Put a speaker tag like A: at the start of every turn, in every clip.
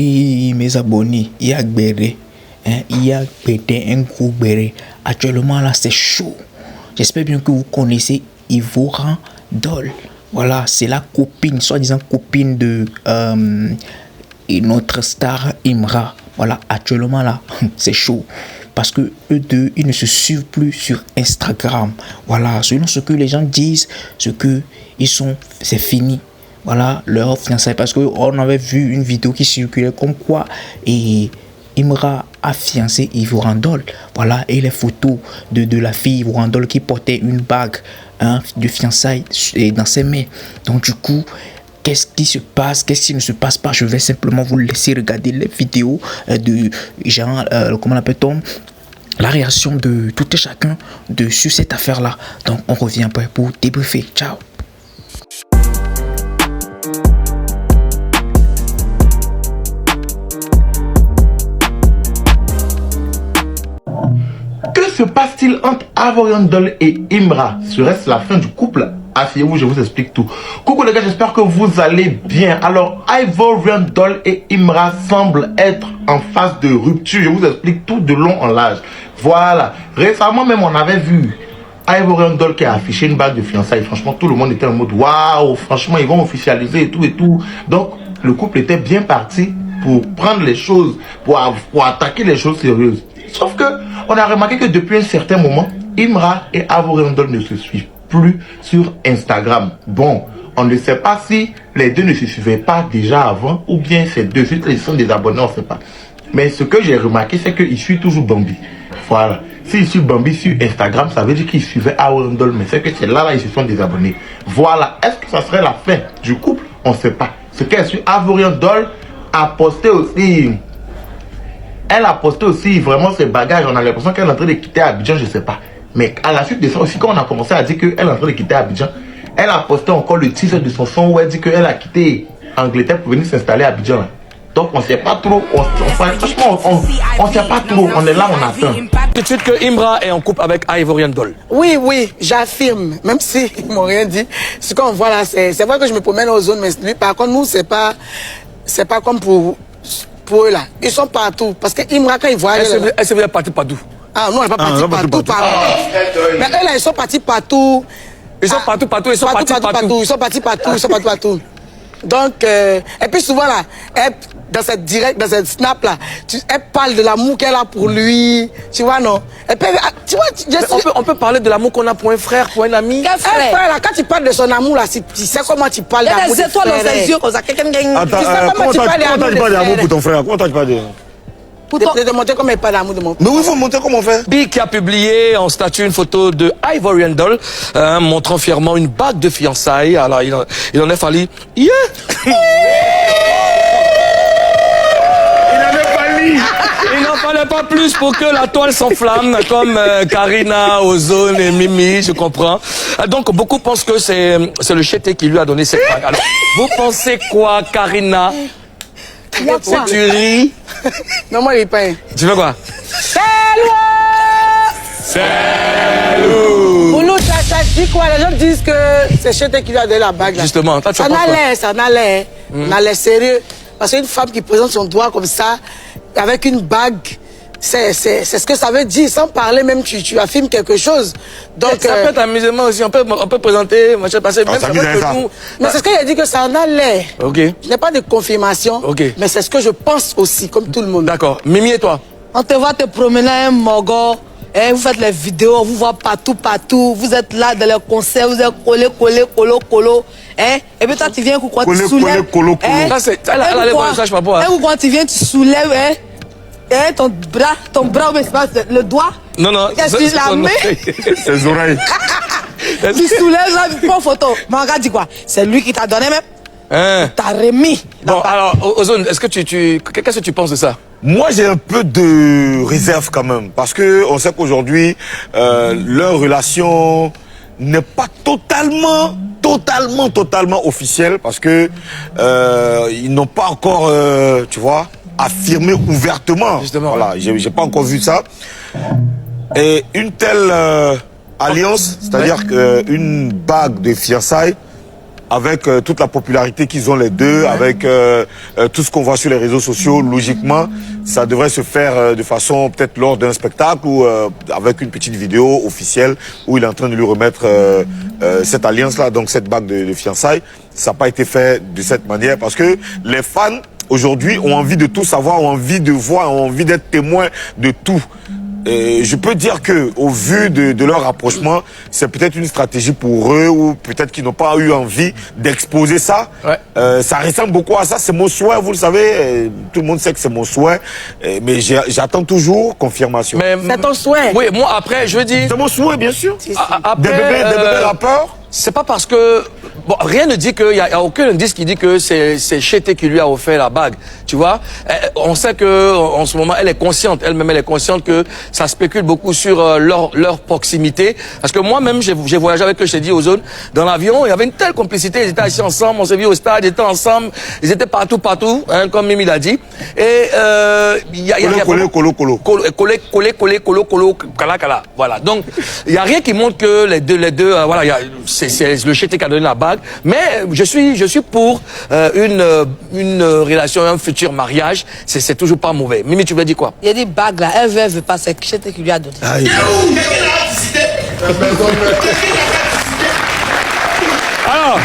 A: Et mes abonnés, il y a Gbéré, hein, il y a pété un gros Gbéré. Actuellement là c'est chaud. J'espère bien que vous connaissez Ivorian Doll. Voilà, c'est la copine, soi-disant copine de notre star Imra. Voilà, actuellement là, c'est chaud. Parce que eux deux, ils ne se suivent plus sur Instagram. Voilà, selon ce que les gens disent, c'est fini. Voilà, leur fiançailles. Parce qu'on avait vu une vidéo qui circulait comme quoi et Imra a fiancé Ivorian Doll. Voilà, et les photos de la fille Ivorian Doll qui portait une bague de fiançailles dans ses mains. Donc du coup, qu'est-ce qui se passe, qu'est-ce qui ne se passe pas? Je vais simplement vous laisser regarder les vidéos de genre, comment l'appelle-t-on, la réaction de tout et chacun sur cette affaire-là. Donc on revient après pour débriefer. Ciao.
B: Que se passe-t-il entre Ivorian Doll et Imra? Serait-ce la fin du couple? Asseyez-vous, je vous explique tout. Coucou les gars, j'espère que vous allez bien. Alors, Ivorian Doll et Imra semblent être en phase de rupture. Je vous explique tout de long en large. Voilà. Récemment même, on avait vu Ivorian Doll qui a affiché une bague de fiançailles. Franchement, tout le monde était en mode waouh, franchement, ils vont officialiser et tout et tout. Donc, le couple était bien parti pour prendre les choses, pour attaquer les choses sérieuses. Sauf que, on a remarqué que depuis un certain moment, Imra et Ivorian Doll ne se suivent plus sur Instagram. Bon, on ne sait pas si les deux ne se suivaient pas déjà avant ou bien ces deux suites, ils sont des abonnés, on ne sait pas. Mais ce que j'ai remarqué, c'est qu'il suit toujours Bambi. Voilà. S'il suit Bambi sur Instagram, ça veut dire qu'il suivait Ivorian Doll, mais c'est que c'est là, ils se sont désabonnés. Voilà. Est-ce que ça serait la fin du couple? On ne sait pas. Ce qu'elle suit, Ivorian Doll a posté aussi. Elle a posté aussi vraiment ses bagages. On a l'impression qu'elle est en train de quitter Abidjan, je ne sais pas. Mais à la suite de ça aussi, quand on a commencé à dire qu'elle est en train de quitter Abidjan, elle a posté encore le teaser de son son où elle dit qu'elle a quitté Angleterre pour venir s'installer à Abidjan. Donc on ne sait pas trop, franchement on ne sait pas trop, on est là, on attend.
C: Tout de suite que Imra est en couple avec Ivorian Doll.
D: Oui, oui, j'affirme, même si ils m'ont rien dit. Ce qu'on voit là, c'est vrai que je me promène aux zones, mais lui, par contre, nous, c'est pas comme pour eux là. Ils sont partout, parce que Imra, quand ils voient...
C: Elle se veut partir partout.
D: Ah non, elle n'est pas partie partout. Mais eux là, ils sont partis partout.
C: Ils sont partout, ils sont partis partout.
D: Ils sont partis partout. Donc, et puis souvent là, dans cette snap là, elle parle de l'amour qu'elle a pour lui. Tu vois, non? Et puis, tu vois,
C: on peut parler de l'amour qu'on a pour un frère, pour un ami.
D: Un frère là, quand tu parles de son amour là, tu sais comment tu parles d'amour.
E: Il y a des étoiles dans ses yeux comme ça. Quelqu'un gagne.
F: Attends, comment tu parles d'amour pour ton frère? Comment tu parles de...
D: Pour te montrer comment il parle d'amour de mon frère.
F: Mais oui, il faut montrer comment on fait.
C: Big qui a publié en statut une photo de Ivorian Doll, montrant fièrement une bague de fiançailles. Alors, il en est fallu. Yeah! Il n'en fallait pas plus pour que la toile s'enflamme, comme Karina, Ozone et Mimi, je comprends. Donc, beaucoup pensent que c'est le chété qui lui a donné cette bague. Alors, vous pensez quoi, Karina? Tu ris?
D: Non, moi, il est pas.
C: Tu veux quoi?
D: Salut! Boulou, ça dit quoi? Les gens disent que c'est Chété qui lui a donné la bague là.
C: Justement, toi, tu
D: ça n'a l'air. On a l'air sérieux. Parce qu'une femme qui présente son doigt comme ça, avec une bague, c'est ce que ça veut dire. Sans parler même, tu affirmes quelque chose. Donc,
C: ça peut être amusement aussi. On peut présenter, machin, passer. Même ça.
D: Mais c'est ce qu'il a dit que ça en a l'air.
C: Ok.
D: Je n'ai pas de confirmation.
C: Ok.
D: Mais c'est ce que je pense aussi, comme tout le monde.
C: D'accord. Mimi et toi?
E: On te voit te promener à un morgon. Vous faites les vidéos, on vous voit partout. Vous êtes là dans les concerts, vous êtes colo. Et puis toi, tu viens quand tu soulèves.
F: Colo.
C: Elle a les messages par rapport à...
E: Quand tu viens, tu soulèves ton bras, mais c'est pas le doigt.
C: Non.
E: C'est la main.
F: Ses oreilles.
E: Tu soulèves là, tu prends photo. Mais regarde, dis quoi? C'est lui qui t'a donné même. T'as remis.
C: Bon, alors, Ozone, qu'est-ce que tu penses de ça?
F: Moi, j'ai un peu de réserve quand même. Parce que on sait qu'aujourd'hui, leur relation n'est pas totalement officielle. Parce que ils n'ont pas encore, tu vois, affirmé ouvertement.
C: Justement.
F: Voilà, j'ai pas encore vu ça. Et une telle alliance, c'est-à-dire qu'une bague de fiançailles, avec toute la popularité qu'ils ont les deux, avec tout ce qu'on voit sur les réseaux sociaux, logiquement, ça devrait se faire de façon peut-être lors d'un spectacle ou avec une petite vidéo officielle où il est en train de lui remettre cette alliance-là, donc cette bague de fiançailles. Ça n'a pas été fait de cette manière parce que les fans, aujourd'hui, ont envie de tout savoir, ont envie de voir, ont envie d'être témoins de tout. Et je peux dire que, au vu de leur rapprochement, c'est peut-être une stratégie pour eux ou peut-être qu'ils n'ont pas eu envie d'exposer ça.
C: Ouais.
F: Ça ressemble beaucoup à ça. C'est mon souhait, vous le savez. Tout le monde sait que c'est mon souhait. Mais j'attends toujours confirmation.
D: C'est ton souhait.
C: Oui, moi après, je veux dire...
F: C'est mon souhait, bien sûr.
C: Après,
F: Des bébés rappeurs.
C: C'est pas parce que... Bon, rien ne dit qu'il y a aucun indice qui dit que c'est Chété qui lui a offert la bague, tu vois. On sait que en ce moment, elle est consciente, elle-même, elle est consciente que ça spécule beaucoup sur leur proximité. Parce que moi-même, j'ai voyagé avec eux, je t'ai dit, aux zones. Dans l'avion, il y avait une telle complicité, ils étaient assis ensemble, on s'est vu au stade, ils étaient ensemble, ils étaient partout, hein, comme Mimi l'a dit. Et il y a collé, cala. Voilà. Donc, il y a rien qui montre que les deux, voilà, c'est le Chété qui a donné la bague. Mais je suis pour une relation, un futur mariage. C'est toujours pas mauvais. Mimi, tu veux dire quoi?
E: Il y a des bagues là, elle veut pas, c'est Chété qui lui a donné.
C: Alors,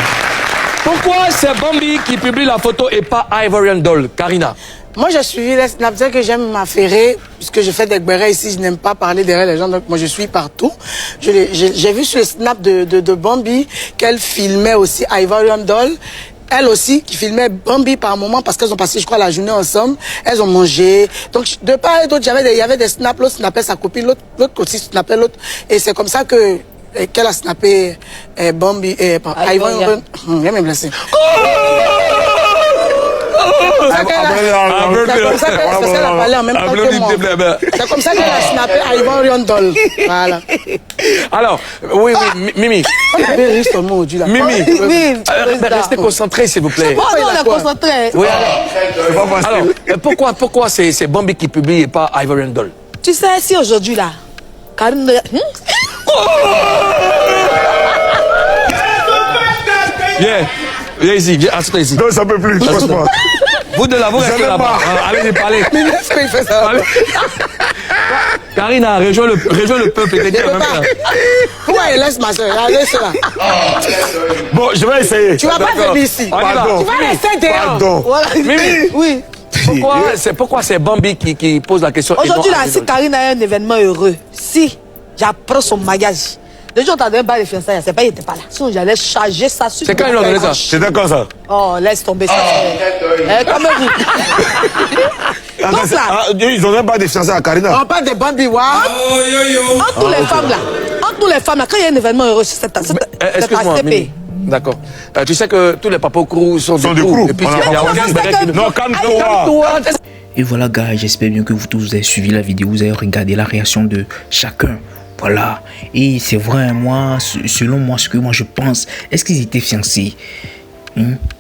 C: pourquoi c'est Bambi qui publie la photo et pas Ivorian Doll, Karina?
D: Moi, j'ai suivi les snaps que j'aime m'affairer, puisque je fais des gbérés ici, je n'aime pas parler derrière les gens, donc moi je suis partout. J'ai vu sur les snaps de Bambi qu'elle filmait aussi Ivorian Doll. Elle aussi, qui filmait Bambi par moment, parce qu'elles ont passé, je crois, la journée ensemble. Elles ont mangé. Donc, de part et d'autre, il y avait des snaps. L'autre snappait sa copine, l'autre aussi snappait l'autre. Et c'est comme ça qu'elle a snappé Bambi et Ivorian. Viens me blesser. C'est comme ça qu'elle a snappé Ivorian Doll. Voilà.
C: Alors, oui, Mimi. Mimi, restez concentrés, s'il vous plaît.
E: Oh non, on est concentrés.
C: Oui, alors, pourquoi c'est Bambi qui publie et pas Ivorian Doll?
E: Tu sais, si aujourd'hui là, Karim...
C: Viens ici, viens, assis ici.
F: Non, ça peut plus.
C: Vous de là, vous restez là-bas. Allez-y parler.
D: Mais est-ce qu'il fait ça?
C: Karina, rejoins le peuple.
D: Pourquoi elle laisse ma soeur? Allez, cela.
F: Bon, je vais essayer.
D: Tu vas pas venir ici.
F: Pardon.
D: Tu vas rester dehors.
F: Pardon.
E: Voilà.
C: Mimi.
E: Oui.
C: Pourquoi c'est Bambi qui pose la question?
E: Aujourd'hui là, si Karina a un événement heureux, si j'apprends son mariage, les gens t'ont pas les fiançailles, c'est pas qu'il n'était pas là. Sinon j'allais charger ça sur.
C: C'est quand ils l'ont donné ça?
F: C'était quand ça?
E: Oh, laisse tomber ça. Comme vous. Donc là.
F: Ils n'ont même pas de fiançailles à Karina.
D: On parle de Bambi, waouh.
E: Entre tous les femmes là, quand il y a un événement heureux, c'est cette
C: excuse-moi, Mimi. D'accord. Tu sais que tous les papas crew sont de crew. Et puis
F: non, calme-toi.
A: Et voilà, gars, j'espère bien que vous tous avez suivi la vidéo, vous avez regardé la réaction de chacun. Voilà. Et c'est vrai, moi, selon moi, ce que moi je pense, est-ce qu'ils étaient fiancés?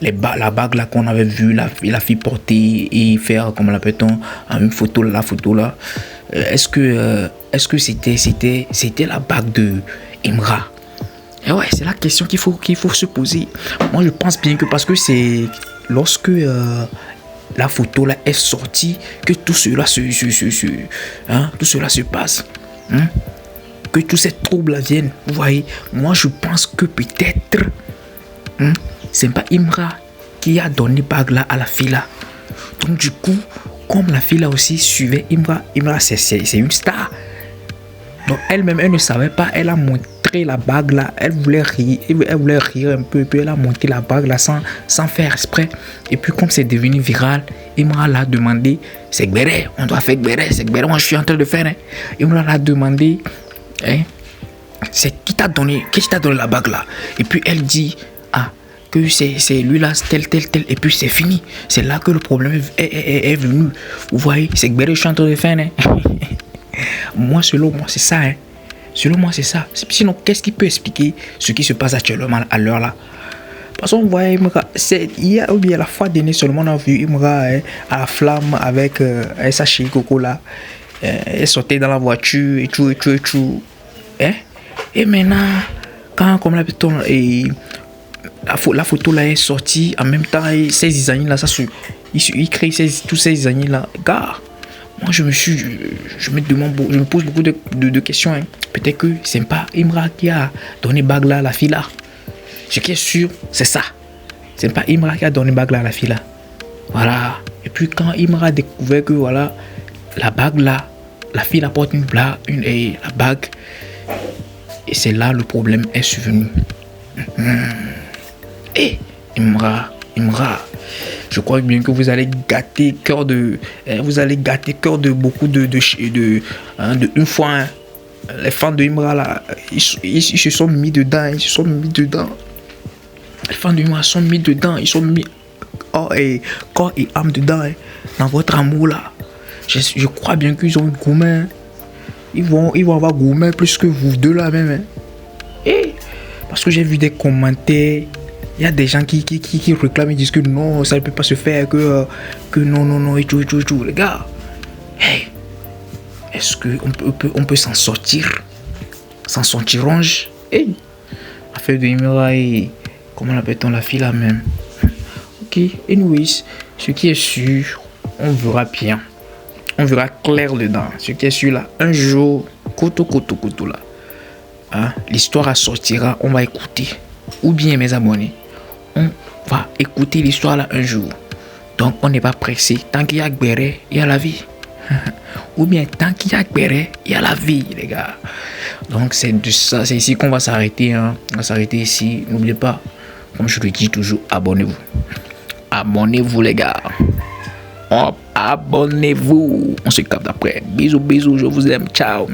A: La bague là qu'on avait vue, la fille porter et faire, comment l'appelle-t-on, une photo, la photo là. Est-ce que c'était la bague de Imra? Et ouais, c'est la question qu'il faut se poser. Moi, je pense bien que parce que c'est lorsque la photo là est sortie que tout cela tout cela se passe. Que tous ces troubles viennent. Vous voyez, moi je pense que peut-être c'est pas Imra qui a donné bague là à la fille là. Donc du coup, comme la fille là aussi suivait Imra c'est une star. Donc elle-même, elle ne savait pas, elle a montré la bague là, elle voulait rire un peu, et puis elle a montré la bague là sans faire exprès. Et puis comme c'est devenu viral, Imra l'a demandé, c'est Gbéré, on doit faire Gbéré, c'est Gbéré, moi je suis en train de faire. Imra l'a demandé, c'est qui t'a donné la bague là? Et puis elle dit, que c'est lui là, tel, et puis c'est fini. C'est là que le problème est venu. Vous voyez, c'est Gbéré, je suis en train de faire. Moi, selon moi, c'est ça. Selon moi, c'est ça. Sinon, qu'est-ce qui peut expliquer ce qui se passe actuellement à l'heure là? Parce qu'on voit hier ou bien la fois dernière seulement, on a vu Imra à la flamme avec sa chérie Coco là. Elle sortait dans la voiture et tout. Et maintenant, quand comme la béton la photo là est sortie en même temps et ces zizanies là, il crée tous ces zizanies là. Gars, moi je me pose beaucoup de questions. Hein. Peut-être que c'est pas Imra qui a donné bague là à la fille là. Ce qui est sûr, c'est ça. C'est pas Imra qui a donné bague là à la fille là. Voilà. Et puis quand Imra a découvert que voilà, la bague là, la fille apporte la bague. Et c'est là le problème est survenu. Et Imra, je crois bien que vous allez gâter cœur de beaucoup de une fois. Hein, les fans de Imra là, ils se sont mis dedans. Les fans de Imra sont mis dedans. Ils sont mis corps et âme dedans. Hein, dans votre amour là. Je crois bien qu'ils ont gourmet. Ils vont avoir gourmet plus que vous deux là même. Hein. Et parce que j'ai vu des commentaires. Il y a des gens qui réclament, ils disent que non, ça ne peut pas se faire, que non, et tout. Les gars, hey, est-ce qu'on peut s'en sortir? S'en sortir range? Hey, affaire de Imra et comment l'appelle-t-on la fille là même? Ok, anyways, ce qui est sûr, on verra bien. On verra clair dedans. Ce qui est sûr là, un jour, koto là. Hein, l'histoire sortira, on va écouter. Ou bien mes abonnés, on va écouter l'histoire là un jour. Donc on n'est pas pressé. Tant qu'il y a Gbéré, il y a la vie. Ou bien tant qu'il y a Gbéré, il y a la vie, les gars. Donc c'est de ça, c'est ici qu'on va s'arrêter. Hein. On va s'arrêter ici. N'oubliez pas, comme je le dis toujours, abonnez-vous. Abonnez-vous les gars. Abonnez-vous. On se capte après. Bisous, je vous aime. Ciao.